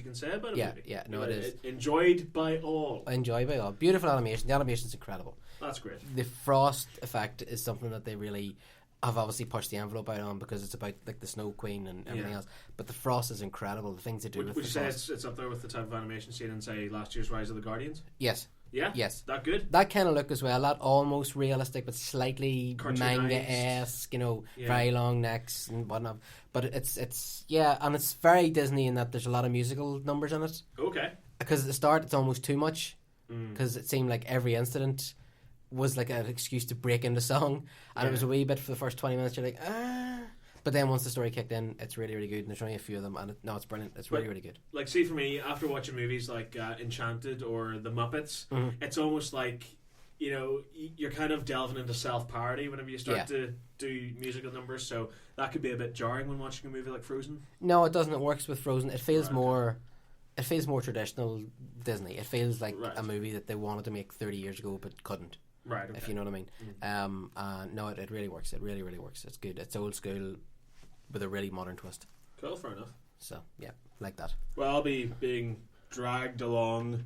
can say about a movie. Yeah, no, it is. Enjoyed by all. Enjoyed by all. Beautiful animation. The animation's incredible. That's great. The frost effect is something that they really have obviously pushed the envelope out on because it's about like the Snow Queen and everything else. But the frost is incredible. The things they do with would the you say frost. it's up there with the type of animation seen in, say, last year's Rise of the Guardians? Yes. Yeah? Yes. That good? That kind of look as well. That almost realistic but slightly manga-esque, very long necks and whatnot. But it's and it's very Disney in that there's a lot of musical numbers in it. Okay. Because at the start it's almost too much because it seemed like every incident was like an excuse to break into song, and it was a wee bit for the first 20 minutes you're like but then once the story kicked in it's really, really good, and there's only a few of them, and it's brilliant. It's really, really good. Like, see, for me, after watching movies like Enchanted or The Muppets, it's almost like, you're kind of delving into self-parody whenever you start to do musical numbers, so that could be a bit jarring when watching a movie like Frozen. No, it doesn't. It works with Frozen. It feels more traditional Disney. It feels like a movie that they wanted to make 30 years ago but couldn't. Right, okay. If you know what I mean. No, it really works. It really, really works. It's good. It's old school with a really modern twist. Cool, fair enough. So, yeah, like that. Well, I'll be being dragged along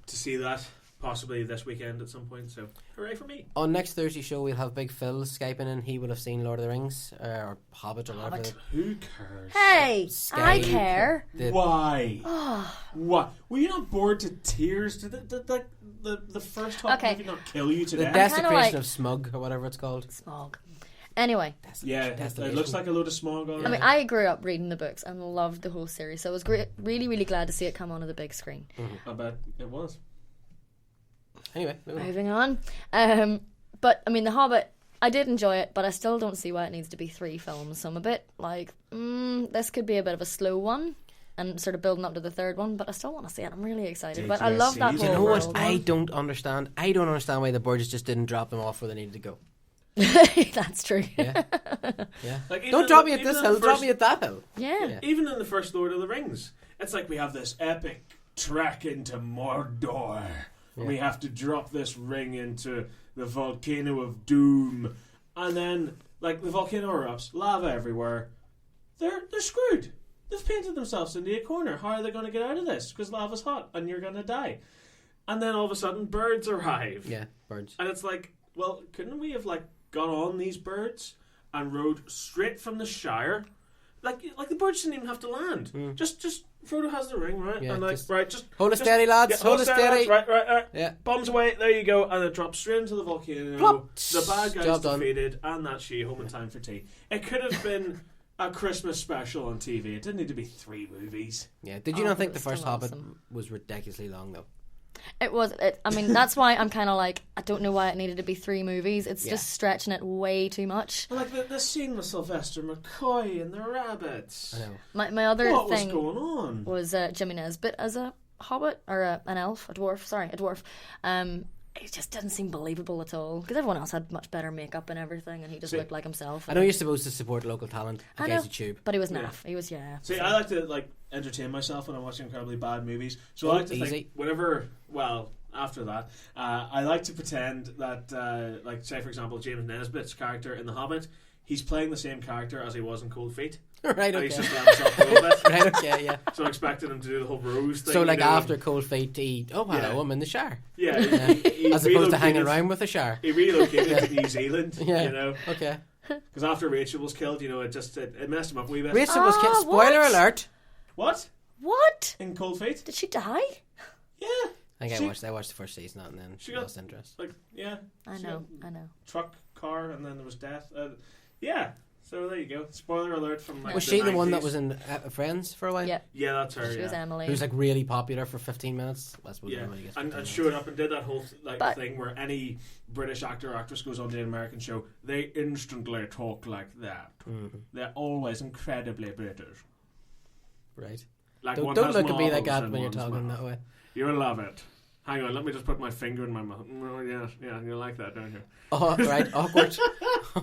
to see that possibly this weekend at some point, so hooray for me. On next Thursday's show, we'll have Big Phil Skyping in. He will have seen Lord of the Rings, or Hobbit, or whatever. Who cares? Hey, I care. Why? What? Were you not bored to tears? Did the first Hobbit movie not kill you to The death? desecration of smug, or whatever it's called. Smog. Anyway. It looks like a load of smog already. I mean, I grew up reading the books and loved the whole series, so I was really, really glad to see it come onto the big screen. I bet it was. Anyway, moving on. But I mean, The Hobbit, I did enjoy it, but I still don't see why it needs to be 3 films. So I'm a bit like, this could be a bit of a slow one, and sort of building up to the third one. But I still want to see it. I'm really excited. But I love that whole You know world. what? I don't understand why the Burgess just didn't drop them off where they needed to go. That's true. Yeah. Like, don't drop me at this hill. Drop me at that hill. Yeah. Even in the first Lord of the Rings, it's like we have this epic trek into Mordor. We have to drop this ring into the volcano of doom, and then like the volcano erupts, lava everywhere. They're screwed. They've painted themselves into a corner. How are they going to get out of this? Because lava's hot and you're going to die. And then all of a sudden, birds arrive. Yeah, birds. And it's like, well, couldn't we have like got on these birds and rode straight from the Shire? Like the birds didn't even have to land. Just Frodo has the ring, right? Yeah, and like, just hold it steady, lads. Hold it steady. Lads. Right. Yeah. Bombs away. There you go. And it drops straight into the volcano. Plop. The bad guy's Job defeated, and that's she home in time for tea. It could have been a Christmas special on TV. It didn't need to be 3 movies. Yeah. Did you not think the first Hobbit awesome. was ridiculously long though? It was. I mean, that's why I'm kind of like, I don't know why it needed to be 3 movies. It's just stretching it way too much. Like the scene with Sylvester McCoy and the rabbits. I know. My other what thing was going on? Was Jimmy Nesbitt as a hobbit or an elf, a dwarf. It just didn't seem believable at all because everyone else had much better makeup and everything, and he just looked like himself. I know you're supposed to support local talent against the tube, but he was naff. He was See, I like to entertain myself when I'm watching incredibly bad movies. So I like to think whenever, after that, I like to pretend that, say for example, James Nesbitt's character in The Hobbit, he's playing the same character as he was in Cold Feet. Right, okay. And he's just let himself go a bit. Right, okay, yeah. So I expected him to do the whole rose thing. So after Cold Feet, I'm in the shower. Yeah. As opposed to hanging around with a shower. He relocated to New Zealand, Okay. Because after Rachel was killed, it messed him up a wee bit. Rachel was killed. Spoiler alert. What? In Cold Feet? Did she die? Yeah. I watched the first season and then she lost interest. I know. Truck, car, and then there was death. So there you go. Spoiler alert from Was she the one that was in Friends for a while? Yeah. Yeah, that's her. She was Emily. Who was really popular for 15 minutes. And showed up and did that whole thing where any British actor or actress goes on to an American show, they instantly talk like that. Mm-hmm. They're always incredibly British. Right. Don't look at me like that when you're talking that way. You'll love it. Hang on, let me just put my finger in my mouth. Oh, yeah, you like that, don't you? Oh, right,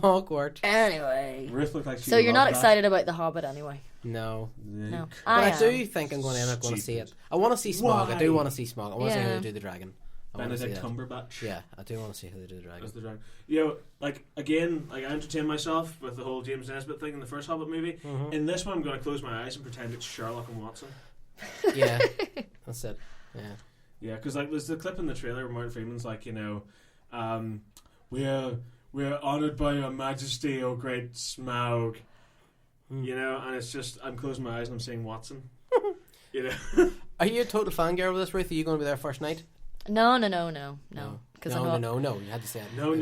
awkward. Anyway. Ruth looked like she so you're not excited about The Hobbit anyway? No. But I do think I'm going to end up going to see it. I want to see Smog. I do want to see Smog. I want to see how they do the dragon. Benedict Cumberbatch. Yeah, I do want to see how they do the dragon. As the dragon. I entertain myself with the whole James Nesbitt thing in the first Hobbit movie. Mm-hmm. In this one, I'm going to close my eyes and pretend it's Sherlock and Watson. Yeah, that's it. Yeah. Yeah, because like there's the clip in the trailer where Martin Freeman's like, we're honoured by your majesty, O great Smaug. And it's just, I'm closing my eyes and I'm saying Watson. Are you a total fangirl with this, Ruth? Are you going to be there first night? No. No. No. You had to say it. No.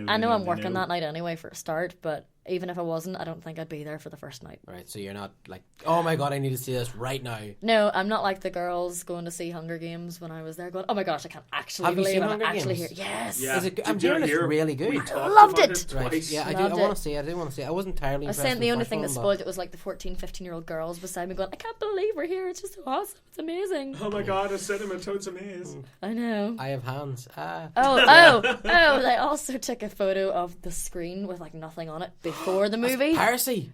I know I'm working that night anyway for a start, but even if I wasn't, I don't think I'd be there for the first night. Right, so you're not like, oh my god, I need to see this right now. No, I'm not like the girls going to see Hunger Games when I was there going, oh my gosh, I can't actually believe I'm actually here. Yes. Yeah. I'm hearing it's really good. I loved it. Right. Yeah, I want to see it. I wasn't entirely impressed. I was saying the only thing that spoiled it was like the 14, 15-year-old girls beside me going, I can't believe we're here. It's just so awesome. It's amazing. Oh my god, a cinema totes amaze. I know. I have hands. Oh, they also took a photo of the screen with like nothing on it before the movie. Piracy.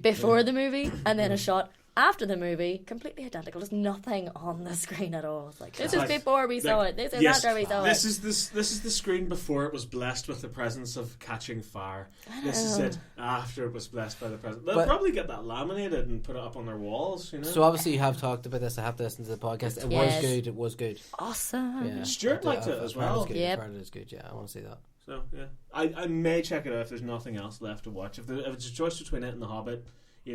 Before the movie, and then a shot after the movie, completely identical. There's nothing on the screen at all. It's like, this is before we saw it. This is after we saw it. This is the screen before it was blessed with the presence of catching fire. This is it after it was blessed by the presence. They'll probably get that laminated and put it up on their walls. So obviously you have talked about this. I have to listen to the podcast. It was good. Awesome. Yeah. Stuart liked it as well. Yeah, it is good. Yeah, I want to see that. So yeah, I may check it out if there's nothing else left to watch. If it's a choice between it and The Hobbit,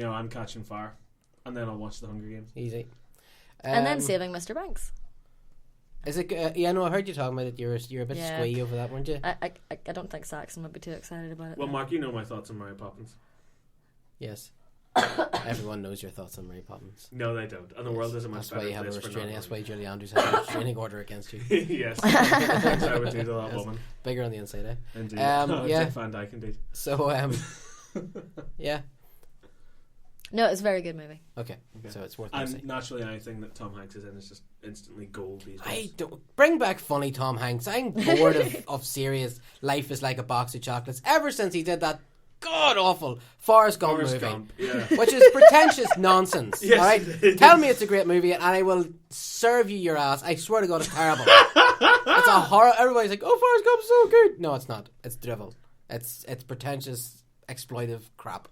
I'm catching fire, and then I'll watch The Hunger Games. Easy. And then Saving Mr. Banks. Is it? I heard you talking about it. You're a bit squee over that, weren't you? I don't think Saxon would be too excited about it. Well, Marc, you know my thoughts on Mary Poppins. Yes. Everyone knows your thoughts on Mary Poppins. No, they don't. And the world is a much better place for not. That's why Julie Andrews has a restraining order against you. Yes. That's I would do to that woman. Bigger on the inside, eh? Indeed. Yeah. Van Dyke, indeed. So, yeah. No, it's a very good movie. Okay. So it's worth and seeing. Naturally, anything that Tom Hanks is in is just instantly gold these days. I don't bring back funny Tom Hanks. I'm bored of serious Life is Like a Box of Chocolates ever since he did that god awful Forrest Gump movie, which is pretentious nonsense. Yes, all right, tell me it's a great movie, and I will serve you your ass. I swear to God, it's terrible. It's a horror. Everybody's like, "Oh, Forrest Gump's so good." No, it's not. It's drivel. It's pretentious, exploitive crap.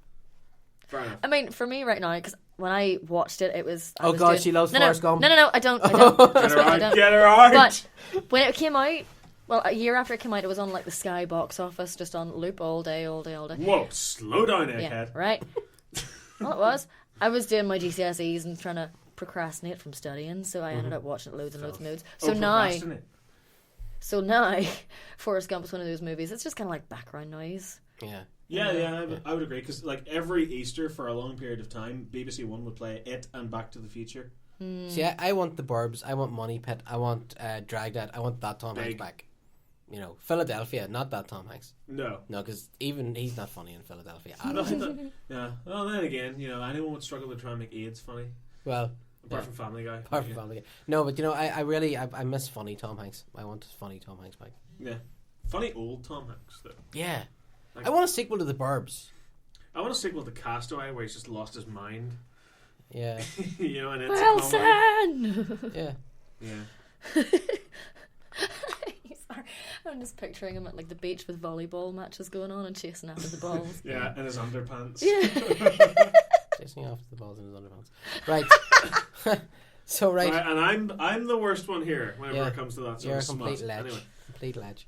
Fair enough. I mean, for me right now, because when I watched it, it was. She loves Forrest Gump. No, I don't. Get her out. But when it came out. Well, a year after it came out, it was on like the Sky box office, just on loop all day. Whoa, slow down, egghead. Yeah, right. Well, it was. I was doing my GCSEs and trying to procrastinate from studying, so I ended up watching it loads and loads. So now, Forrest Gump is one of those movies. It's just kind of like background noise. Yeah. Yeah, I would agree, because like every Easter for a long period of time, BBC One would play it and Back to the Future. See, I want The Burbs, I want Money Pit, I want Dragnet, I want that Tom Hanks back. Philadelphia, not that Tom Hanks. No, because even he's not funny in Philadelphia. Yeah. Well, then again, anyone would struggle to try and make AIDS funny. Well, apart from Family Guy. Family Guy. No, but I really miss funny Tom Hanks. I want funny Tom Hanks back. Yeah, funny old Tom Hanks though. Yeah, I want a sequel to The Burbs. I want a sequel to Castaway where he's just lost his mind. Yeah. And it's Wilson! Yeah. I'm just picturing him at like the beach with volleyball matches going on and chasing after the balls. Yeah, in his underpants. Yeah. Chasing after the balls in his underpants. Right. So right. And I'm the worst one here whenever it comes to that sort You're of a complete smut. ledge. Anyway. Complete ledge.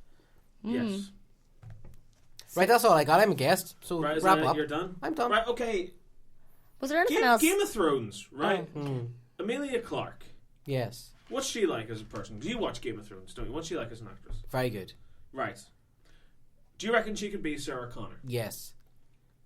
Yes. Right, that's all I got. I'm a guest. So wrap up. You're done? I'm done. Right, okay. Was there anything else? Game of Thrones, right? Oh. Amelia Clarke. Yes. What's she like as a person? Do you watch Game of Thrones, don't you? What's she like as an actress? Very good. Right. Do you reckon she could be Sarah Connor? Yes.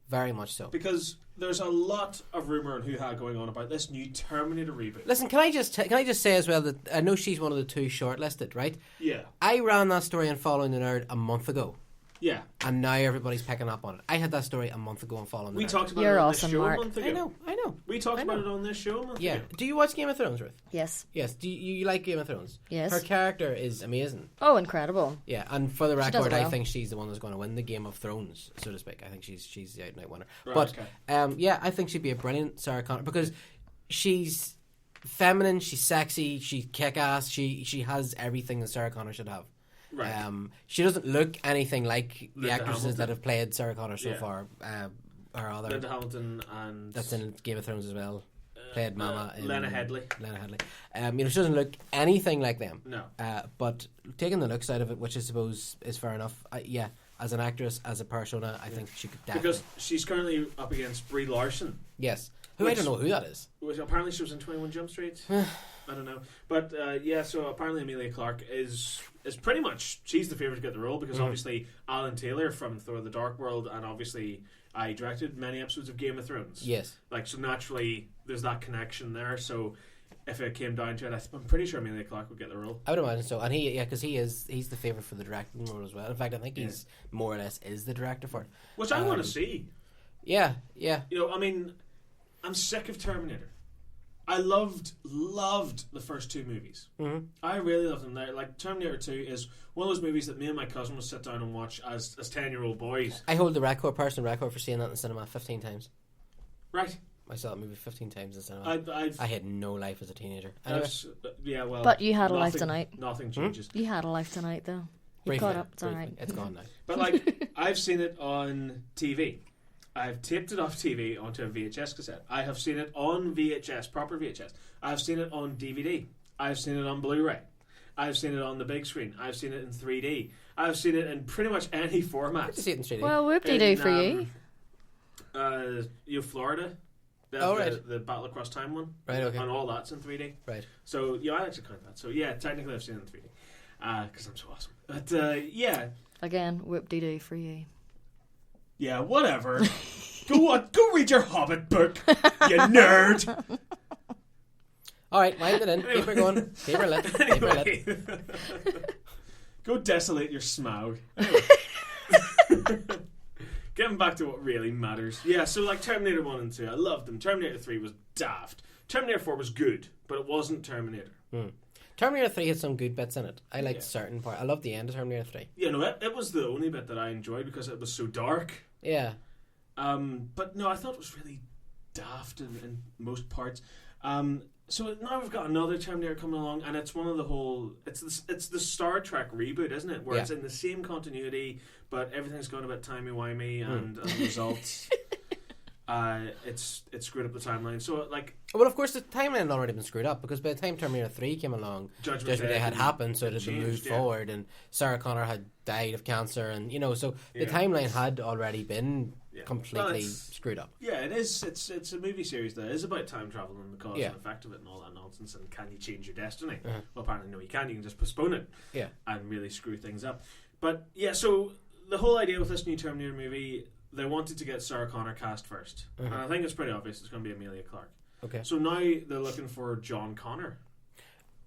Very much so. Because there's a lot of rumour and hoo-ha going on about this new Terminator reboot. Listen, can I just say as well that I know she's one of the two shortlisted, right? Yeah. I ran that story on Following the Nerd a month ago. Yeah. And now everybody's picking up on it. I had that story a month ago on Following the Nerd. We talked about You're it on awesome, this show Marc. a month ago. I know. We talked about it on this show a month ago. Do you watch Game of Thrones, Ruth? Yes. Yes. Do you like Game of Thrones? Yes. Her character is amazing. Oh, incredible. Yeah, and for the does record, well. I think she's the one that's going to win the Game of Thrones, so to speak. I think she's the out-and-out winner. Right, but okay. I think she'd be a brilliant Sarah Connor because she's feminine, she's sexy, she's kick-ass, she has everything that Sarah Connor should have. Right. She doesn't look anything like the Linda actresses Hamilton. that have played Sarah Connor so far. Or other Linda Hamilton and... That's in Game of Thrones as well. played Mama in Lena Headey. She doesn't look anything like them. No. But taking the looks out of it, which I suppose is fair enough. As an actress, as a persona, I think she could definitely. Because she's currently up against Brie Larson. Yes. I don't know who that is. Which apparently she was in 21 Jump Street. I don't know. But so apparently Emilia Clarke is pretty much, she's the favourite to get the role because obviously Alan Taylor from Thor: The Dark World, and obviously I directed many episodes of Game of Thrones. Yes. So naturally there's that connection there. So if it came down to it, I'm pretty sure Emilia Clarke would get the role. I would imagine so. And because he's the favourite for the directing role as well. In fact, I think he's more or less is the director for it. Which I want to see. Yeah. I'm sick of Terminator. I loved the first two movies. Mm-hmm. I really loved them. Like Terminator 2 is one of those movies that me and my cousin would sit down and watch as 10-year-old boys. I hold the personal record for seeing that in the cinema 15 times. Right. I saw that movie 15 times in the cinema. I had no life as a teenager. Anyway. But you had a life tonight. Nothing changes. You had a life tonight, though. You Briefly, caught up. It's all right. It's gone now. But I've seen it on TV. I've taped it off TV onto a VHS cassette. I have seen it on VHS, proper VHS. I've seen it on DVD. I've seen it on Blu-ray. I've seen it on the big screen. I've seen it in 3D. I've seen it in pretty much any format. Good to see it in 3D. Well, whoop-de-doo for you. Florida. Right. The Battle Across Time one. Right, okay. And all that's in 3D. Right. So, I actually count that. So, technically I've seen it in 3D. Because I'm so awesome. But, Again, whoop-de-doo for you. Yeah, whatever. Go read your Hobbit book, you nerd. Alright, wind it in. Keep her going. Keep her lit. Keep her lit. Go desolate your Smaug. Anyway. Getting back to what really matters. Yeah, so Terminator 1 and 2, I loved them. Terminator 3 was daft. Terminator 4 was good, but it wasn't Terminator. Terminator 3 had some good bits in it. I liked certain parts. I loved the end of Terminator 3. Yeah, no, it was the only bit that I enjoyed because it was so dark. Yeah. But no, I thought it was really daft in most parts. So now we've got another Terminator coming along, and it's one of the whole. It's the Star Trek reboot, isn't it? Where it's in the same continuity, but everything's gone a bit timey-wimey, and as a result, it's screwed up the timeline. So well, of course, the timeline had already been screwed up because by the time Terminator 3 came along, Judgment Day had happened, so it had been moved forward, and Sarah Connor had died of cancer, and so the timeline had already been completely screwed up. Yeah, it is. It's a movie series that is about time travel and the cause and effect of it and all that nonsense. And can you change your destiny? Well, apparently no, you can't. You can just postpone it. Yeah, and really screw things up. But so the whole idea with this new Terminator movie, they wanted to get Sarah Connor cast first, and I think it's pretty obvious it's going to be Emilia Clarke. Okay. So now they're looking for John Connor.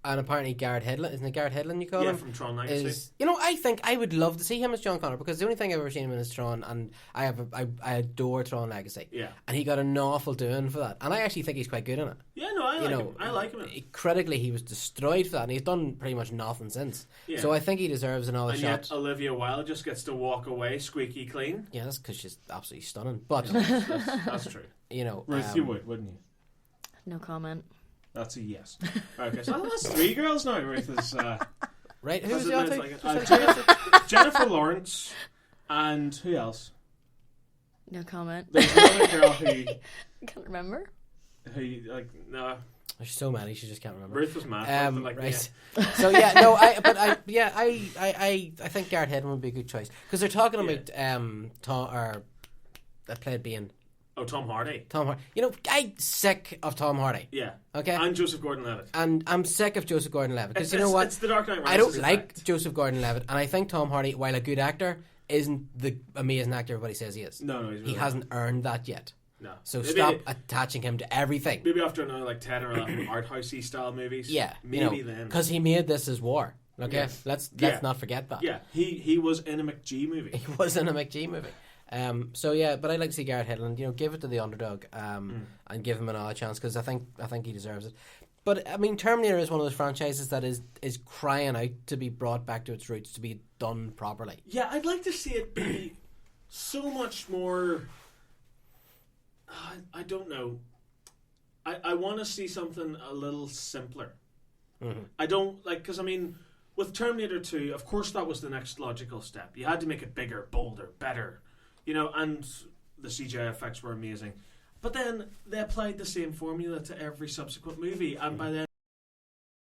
And apparently Garrett Hedlund, isn't it Garrett Hedlund you call him? Yeah, from Tron Legacy. I think I would love to see him as John Connor because the only thing I've ever seen him in is Tron, and I adore Tron Legacy. Yeah. And he got an awful doing for that. And I actually think he's quite good in it. Yeah, no, I like him. I like him. Critically, he was destroyed for that, and he's done pretty much nothing since. Yeah. So I think he deserves another shot. And yet Olivia Wilde just gets to walk away squeaky clean. Yeah, that's because she's absolutely stunning. But that's true. Ruth, you would, wouldn't you? No comment. That's a yes. Okay, so that's 3 girls now. Ruth is right. Who's the other? Jennifer Lawrence, and who else? No comment. There's another girl who I can't remember. Who no. There's so many, she just can't remember. Ruth was mad. Right. So I think Garrett Hedlund would be a good choice because they're talking about Tom that played Bane. Oh, Tom Hardy. Tom Hardy. I'm sick of Tom Hardy. Yeah. Okay. And Joseph Gordon-Levitt. And I'm sick of Joseph Gordon-Levitt because you know what? It's the Dark Knight Rises. I don't like Joseph Gordon-Levitt, and I think Tom Hardy, while a good actor, isn't the amazing actor everybody says he is. No, he hasn't earned that yet. No. So stop attaching him to everything. Maybe after another 10 or 11 art housey style movies. Yeah. Maybe then. Because he made this as war. Okay. Let's not forget that. Yeah. He was in a McG movie. He was in a McG movie. But I'd like to see Garrett Hedlund. Give it to the underdog, and give him another chance because I think he deserves it. But I mean, Terminator is one of those franchises that is crying out to be brought back to its roots, to be done properly. Yeah, I'd like to see it be so much more. I don't know. I want to see something a little simpler. Mm-hmm. I don't because I mean, with Terminator 2, of course that was the next logical step. You had to make it bigger, bolder, better. And the CGI effects were amazing. But then they applied the same formula to every subsequent movie, and by then